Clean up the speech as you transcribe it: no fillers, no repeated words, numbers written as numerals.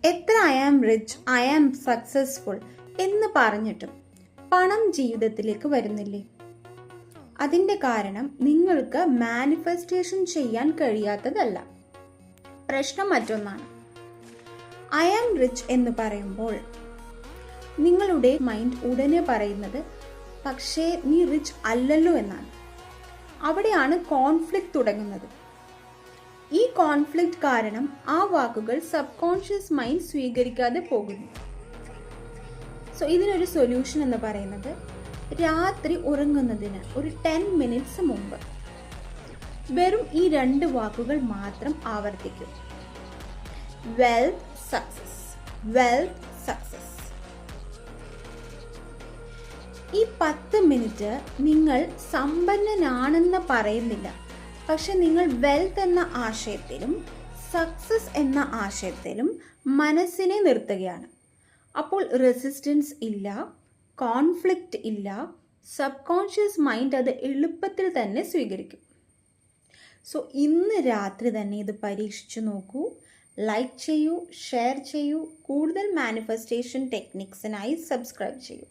എത്ര I am rich, I am successful എന്ന് പറഞ്ഞിട്ടും പണം ജീവിതത്തിലേക്ക് വരുന്നില്ലേ? അതിൻ്റെ കാരണം നിങ്ങൾക്ക് മാനിഫെസ്റ്റേഷൻ ചെയ്യാൻ കഴിയാത്തതല്ല. പ്രശ്നം മറ്റൊന്നാണ്. ഐ ആം റിച്ച് എന്ന് പറയുമ്പോൾ നിങ്ങളുടെ മൈൻഡ് ഉടനെ പറയുന്നത് പക്ഷേ നീ റിച്ച് അല്ലല്ലോ എന്നാണ്. അവിടെയാണ് കോൺഫ്ലിക്റ്റ് തുടങ്ങുന്നത്. ഈ കോൺഫ്ലിക്റ്റ് കാരണം ആ വാക്കുകൾ സബ് കോൺഷ്യസ് മൈൻഡ് സ്വീകരിക്കാതെ പോകുന്നു. സോ ഇതിനൊരു സൊല്യൂഷൻ എന്ന് പറയുന്നത് രാത്രി ഉറങ്ങുന്നതിന് ഒരു 10 മിനിറ്റ്സ് മുമ്പ് വെറും ഈ 2 വാക്കുകൾ മാത്രം ആവർത്തിക്കും. Wealth success, wealth success. ഈ 10 മിനിറ്റ് നിങ്ങൾ സമ്പന്നനാണെന്ന് പറയുന്നില്ല, പക്ഷെ നിങ്ങൾ വെൽത്ത് എന്ന ആശയത്തിലും സക്സസ് എന്ന ആശയത്തിലും മനസ്സിനെ നിർത്തുകയാണ്. അപ്പോൾ റെസിസ്റ്റൻസ് ഇല്ല, കോൺഫ്ലിക്റ്റ് ഇല്ല, സബ് കോൺഷ്യസ് മൈൻഡ് അത് എളുപ്പത്തിൽ തന്നെ സ്വീകരിക്കും. സോ ഇന്ന് രാത്രി തന്നെ ഇത് പരീക്ഷിച്ചു നോക്കൂ. ലൈക്ക് ചെയ്യൂ, ഷെയർ ചെയ്യൂ. കൂടുതൽ മാനിഫെസ്റ്റേഷൻ ടെക്നിക്സിനായി സബ്സ്ക്രൈബ് ചെയ്യൂ.